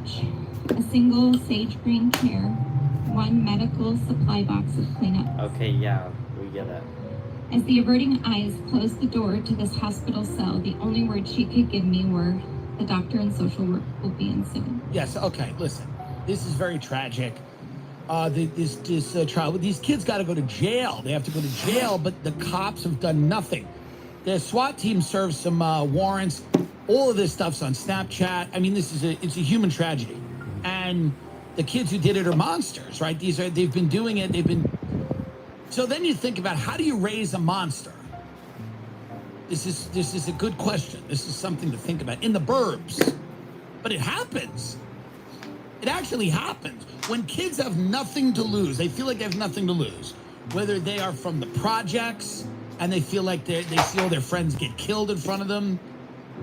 couch, a single sage green chair, one medical supply box of cleanup. Okay, yeah, we get it. As the averting eyes closed the door to this hospital cell, the only words she could give me were, "The doctor and social work will be in soon." Yes, okay, listen. This is very tragic. This trial, these kids got to go to jail. They have to go to jail, but the cops have done nothing. The SWAT team serves some warrants. All of this stuff's on Snapchat. I mean, it's a human tragedy, and the kids who did it are monsters, right? They've been doing it. So then you think about, how do you raise a monster? This is a good question. This is something to think about in the burbs, but it happens. It actually happens when kids have nothing to lose. They feel like they have nothing to lose, whether they are from the projects and they feel like they see all their friends get killed in front of them,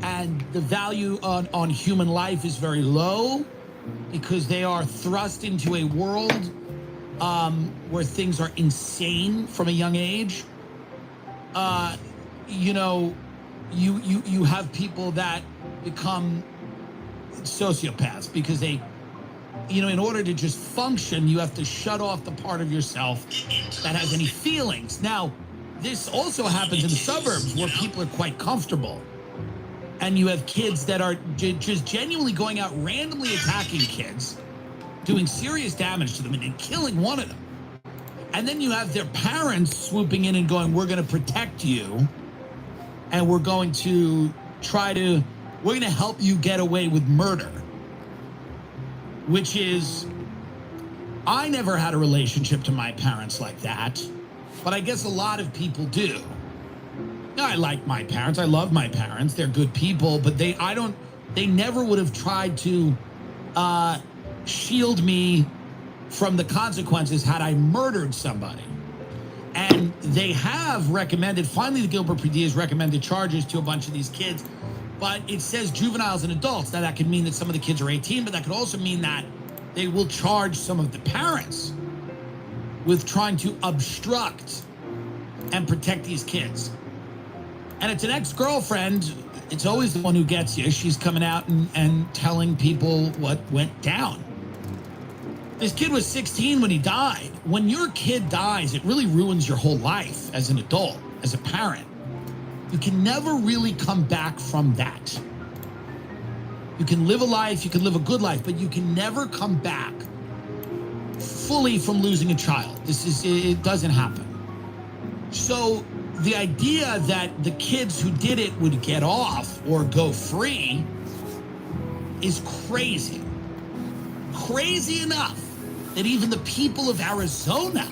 and the value on human life is very low because they are thrust into a world where things are insane from a young age. You have people that become sociopaths because they, in order to just function, you have to shut off the part of yourself that has any feelings. Now, this also happens in the suburbs where people are quite comfortable. And you have kids that are just genuinely going out randomly attacking kids, doing serious damage to them and then killing one of them. And then you have their parents swooping in and going, "We're going to protect you. And we're going to we're going to help you get away with murder." Which is, I never had a relationship to my parents like that, but I guess a lot of people do. I like my parents. I love my parents. They're good people, but they never would have tried to shield me from the consequences had I murdered somebody. And they have recommended, finally the Gilbert PD has recommended charges to a bunch of these kids, but it says juveniles and adults. Now that could mean that some of the kids are 18, but that could also mean that they will charge some of the parents with trying to obstruct and protect these kids. And it's an ex-girlfriend. It's always the one who gets you. She's coming out and telling people what went down. This kid was 16 when he died. When your kid dies, it really ruins your whole life as an adult, as a parent. You can never really come back from that. You can live a life, you can live a good life, but you can never come back fully from losing a child. It doesn't happen. So the idea that the kids who did it would get off or go free is crazy. Crazy enough that even the people of Arizona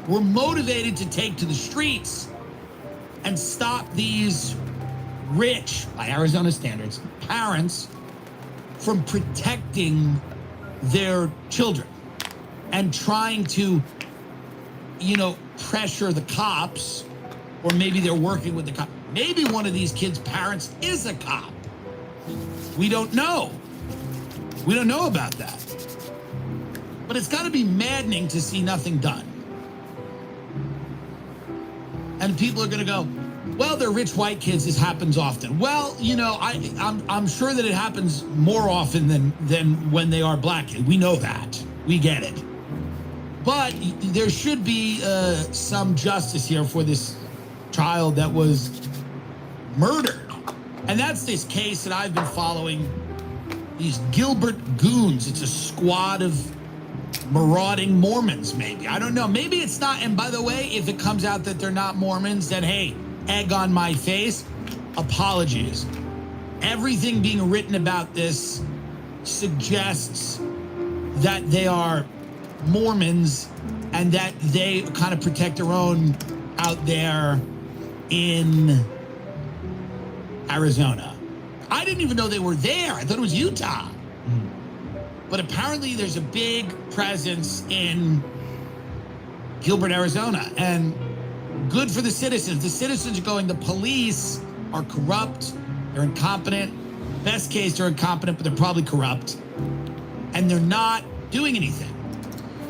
were motivated to take to the streets and stop these rich, by Arizona standards, parents from protecting their children and trying to, pressure the cops, or maybe they're working with the cop. Maybe one of these kids' parents is a cop. We don't know. We don't know about that. But it's got to be maddening to see nothing done. And people are going to go, "Well, they're rich white kids. This happens often." Well, I'm sure that it happens more often than when they are black kids. We know that. We get it. But there should be some justice here for this child that was murdered. And that's this case that I've been following. These Gilbert Goons. It's a squad of marauding Mormons, maybe. I don't know. Maybe it's not. And by the way, if it comes out that they're not Mormons, then hey, egg on my face. Apologies. Everything being written about this suggests that they are Mormons and that they kind of protect their own out there in Arizona. I didn't even know they were there. I thought it was Utah. But apparently there's a big presence in Gilbert, Arizona, and good for the citizens. The citizens are going, the police are corrupt, they're incompetent. Best case, they're incompetent, but they're probably corrupt. And they're not doing anything.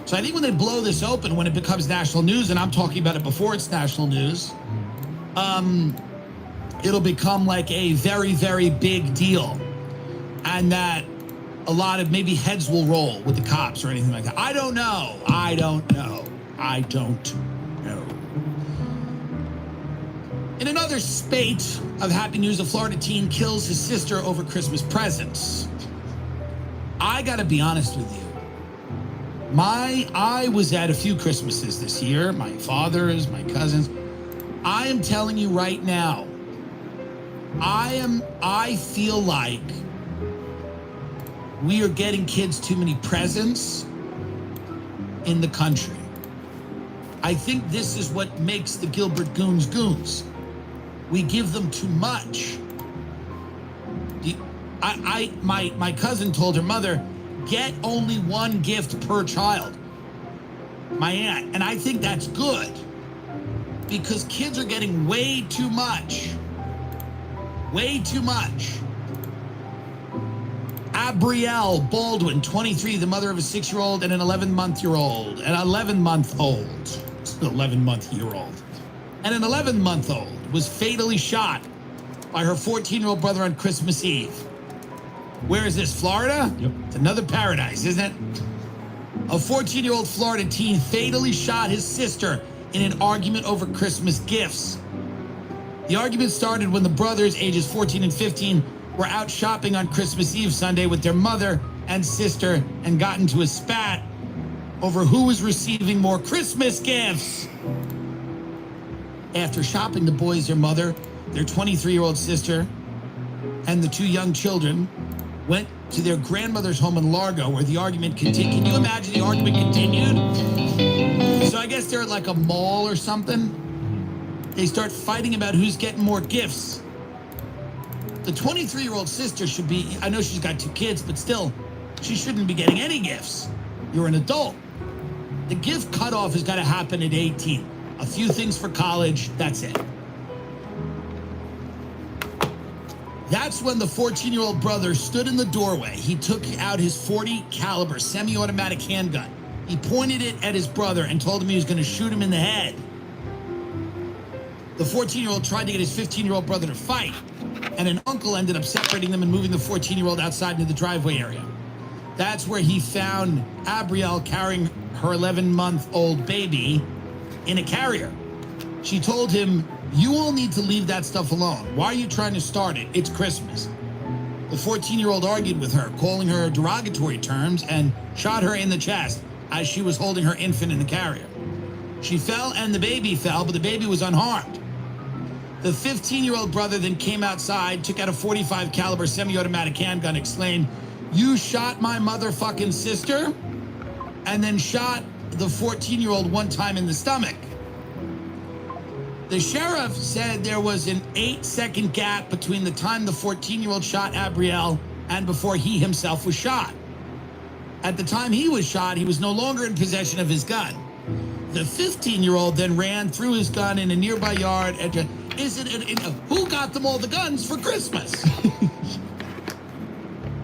So I think when they blow this open, when it becomes national news, and I'm talking about it before it's national news, it'll become like a very, very big deal. And that a lot of maybe heads will roll with the cops or anything like that. I don't know. I don't know. In another spate of happy news, a Florida teen kills his sister over Christmas presents. I gotta be honest with you. I was at a few Christmases this year, my father's, my cousins. I am telling you right now, I feel like we are getting kids too many presents in the country. I think this is what makes the Gilbert Goons goons. We give them too much. My cousin told her mother, get only one gift per child. My aunt. And I think that's good because kids are getting way too much. Way too much. Abrielle Baldwin, 23, the mother of a 6-year-old and an 11-month-year-old. An 11-month-old. 11-month-year-old. And an 11-month-old was fatally shot by her 14-year-old brother on Christmas Eve. Where is this, Florida? Yep. It's another paradise, isn't it? A 14-year-old Florida teen fatally shot his sister in an argument over Christmas gifts. The argument started when the brothers, ages 14 and 15, were out shopping on Christmas Eve Sunday with their mother and sister and got into a spat over who was receiving more Christmas gifts. After shopping, the boys, their mother, their 23-year-old sister, and the 2 young children went to their grandmother's home in Largo where the argument continued. Can you imagine the argument continued? So I guess they're at like a mall or something. They start fighting about who's getting more gifts. The 23-year-old sister should be, I know she's got 2 kids, but still, she shouldn't be getting any gifts. You're an adult. The gift cutoff has got to happen at 18. A few things for college, that's it. That's when the 14-year-old brother stood in the doorway. He took out his .40 caliber semi-automatic handgun. He pointed it at his brother and told him he was going to shoot him in the head. The 14-year-old tried to get his 15-year-old brother to fight, and an uncle ended up separating them and moving the 14-year-old outside into the driveway area. That's where he found Abrielle carrying her 11-month-old baby in a carrier. She told him, "You all need to leave that stuff alone. Why are you trying to start it? It's Christmas." The 14-year-old argued with her, calling her derogatory terms, and shot her in the chest as she was holding her infant in the carrier. She fell and the baby fell, but the baby was unharmed. The 15-year-old brother then came outside, took out a .45 caliber semi-automatic handgun, exclaimed, "You shot my motherfucking sister?" and then shot the 14-year-old one time in the stomach. The sheriff said there was an 8-second gap between the time the 14-year-old shot Abrielle and before he himself was shot. At the time he was shot, he was no longer in possession of his gun. The 15-year-old then ran, threw his gun in a nearby yard. Who got them all the guns for Christmas?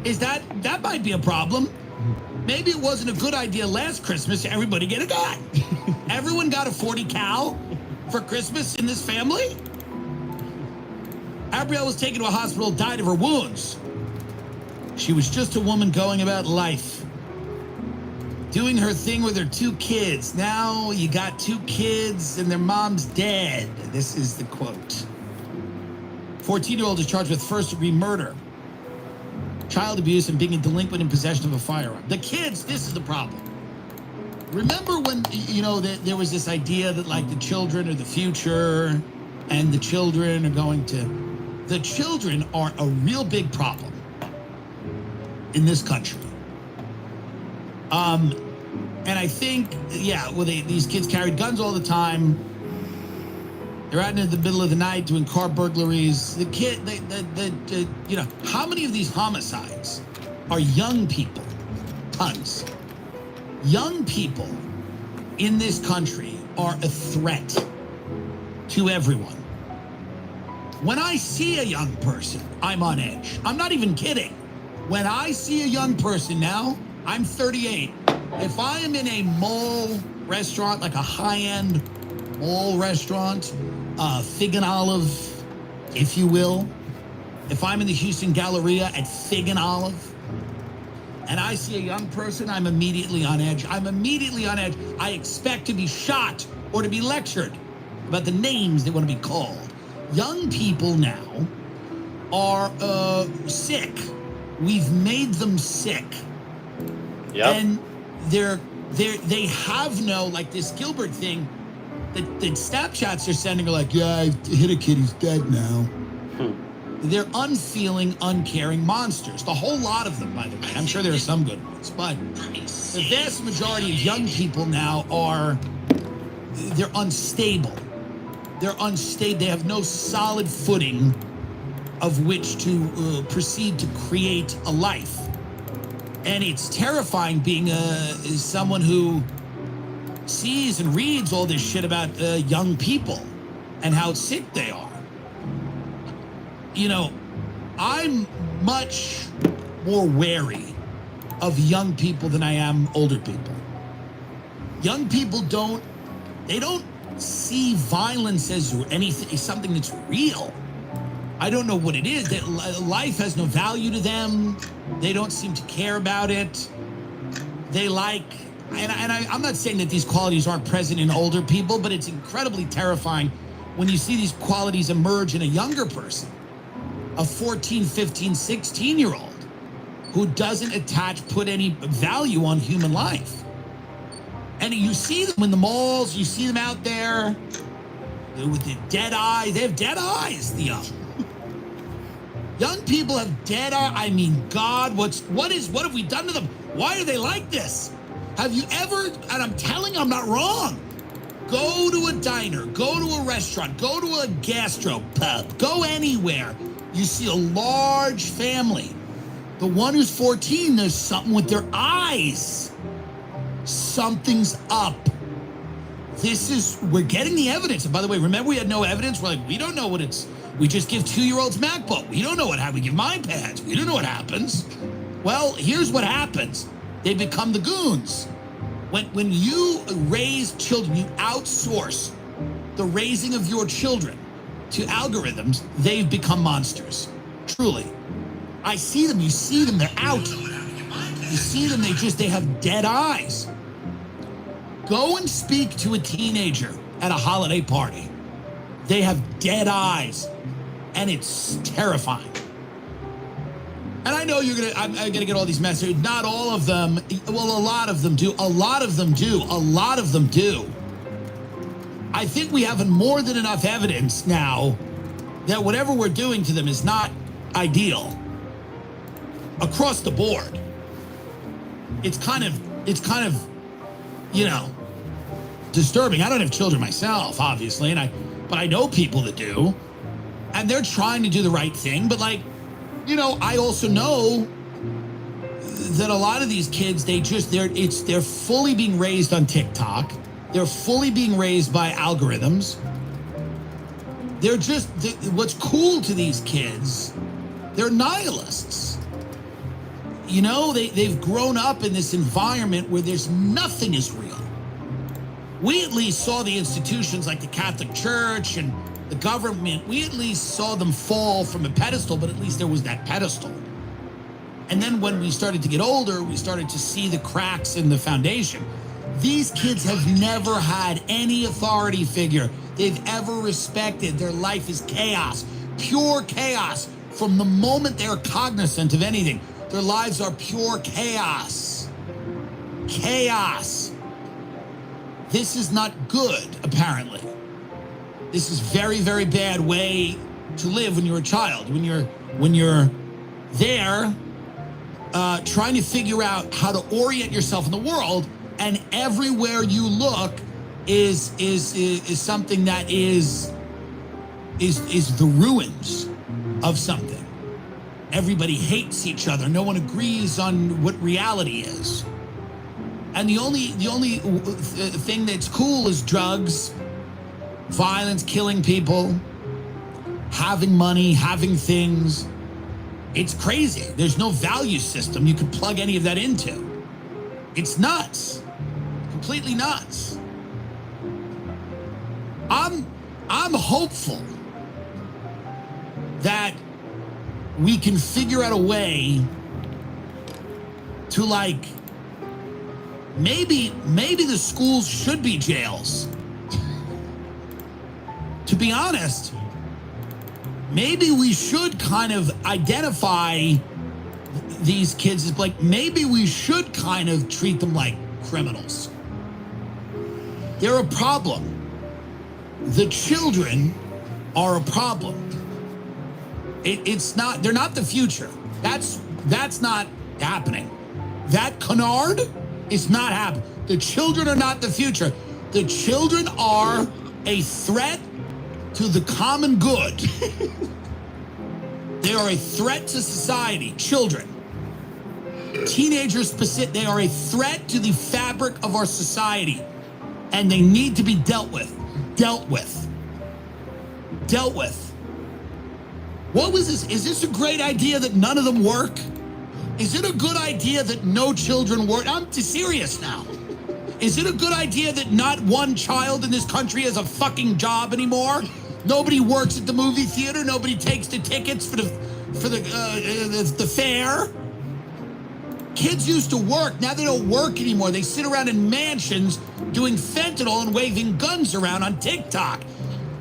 That might be a problem. Maybe it wasn't a good idea last Christmas to everybody get a gun. Everyone got a .40 cal for Christmas in this family? Abrielle was taken to a hospital, died of her wounds. She was just a woman going about life, doing her thing with her 2 kids. Now you got 2 kids and their mom's dead. This is the quote. 14-year-old is charged with first-degree murder, child abuse, and being a delinquent in possession of a firearm. The kids, this is the problem. Remember when, there was this idea that, like, the children are the future and the children are going to... The children are a real big problem in this country. And I think, these kids carried guns all the time. They're out in the middle of the night doing car burglaries. How many of these homicides are young people? Tons. Young people in this country are a threat to everyone. When I see a young person, I'm on edge. I'm not even kidding. When I see a young person now, I'm 38. If I am in a mall restaurant, like a high-end mall restaurant, Fig and Olive, if you will, if I'm in the Houston Galleria at Fig and Olive, and I see a young person, I'm immediately on edge. I'm immediately on edge. I expect to be shot or to be lectured about the names they want to be called. Young people now are sick. We've made them sick. Yep. And they have no, like this Gilbert thing that Snapchats are sending are like, yeah, I hit a kid, he's dead now. They're unfeeling, uncaring monsters. The whole lot of them, by the way. I'm sure there are some good ones, but the vast majority of young people now they're unstable. They're unstable. They have no solid footing of which to proceed to create a life. And it's terrifying being someone who sees and reads all this shit about young people and how sick they are. You know, I'm much more wary of young people than I am older people. Young people don't see violence as anything, something that's real. I don't know what it is. That life has no value to them. They don't seem to care about it. They I'm not saying that these qualities aren't present in older people, but it's incredibly terrifying when you see these qualities emerge in a younger person, a 14, 15, 16-year-old who doesn't put any value on human life. And you see them in the malls, you see them out there with the dead eyes. They have dead eyes, the young. Young people have dead eyes. I mean, God, what have we done to them? Why are they like this? Have you ever, and I'm telling you, I'm not wrong, go to a diner, go to a restaurant, go to a gastro pub, go anywhere. You see a large family. The one who's 14, there's something with their eyes. Something's up. We're getting the evidence. And by the way, remember we had no evidence? We're like, we don't know what it's, we just give 2-year-olds MacBook. We don't know we give MyPads. We don't know what happens. Well, here's what happens. They become the goons. When you raise children, you outsource the raising of your children to algorithms, they've become monsters. Truly. I see them, you see them, they're out. You see them, they have dead eyes. Go and speak to a teenager at a holiday party. They have dead eyes, and it's terrifying. And I know I'm gonna get all these messages. Not all of them. Well, a lot of them do. A lot of them do. A lot of them do. I think we have more than enough evidence now that whatever we're doing to them is not ideal. Across the board. It's kind of, you know, disturbing. I don't have children myself, obviously, but I know people that do, and they're trying to do the right thing. But like, you know, I also know that a lot of these kids, they're fully being raised on TikTok. They're fully being raised by algorithms. What's cool to these kids, they're nihilists. You know, they've grown up in this environment where nothing is real. We at least saw the institutions like the Catholic Church and the government, we at least saw them fall from a pedestal, but at least there was that pedestal. And then when we started to get older, we started to see the cracks in the foundation. These kids have never had any authority figure they've ever respected. Their life is chaos, pure chaos. From the moment they're cognizant of anything, their lives are pure chaos. Chaos. This is not good, apparently. This is very, very bad way to live when you're a child. When you're there, trying to figure out how to orient yourself in the world, and everywhere you look is something that is the ruins of something. Everybody hates each other. No one agrees on what reality is. And the only thing that's cool is drugs, violence, killing people, having money, having things. It's crazy. There's no value system you could plug any of that into. It's nuts. Completely nuts. I'm hopeful that we can figure out a way to like, maybe the schools should be jails. To be honest, maybe we should kind of identify these kids as like, maybe we should kind of treat them like criminals. They're a problem. The children are a problem. It's not, they're not the future. That's not happening. That canard is not happening. The children are not the future. The children are a threat to the common good. They are a threat to society. Children. Teenagers, specific, they are a threat to the fabric of our society. And they need to be dealt with. Dealt with. Dealt with. What was this? Is this a great idea that none of them work? Is it a good idea that no children work? I'm serious now. Is it a good idea that not one child in this country has a fucking job anymore? Nobody works at the movie theater. Nobody takes the tickets for the fair. Kids used to work. Now they don't work anymore. They sit around in mansions doing fentanyl and waving guns around on TikTok.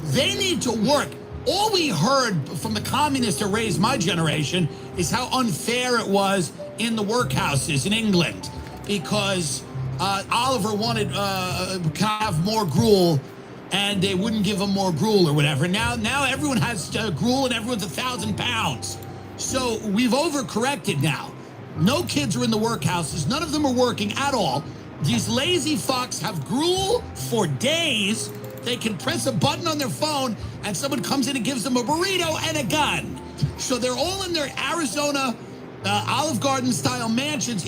They need to work. All we heard from the communists that raised my generation is how unfair it was in the workhouses in England because Oliver wanted to have more gruel and they wouldn't give him more gruel or whatever. Now everyone has gruel and everyone's 1,000 pounds. So we've overcorrected now. No kids are in the workhouses. None of them are working at all. These lazy fucks have gruel for days. They can press a button on their phone and someone comes in and gives them a burrito and a gun. So they're all in their Arizona Olive Garden style mansions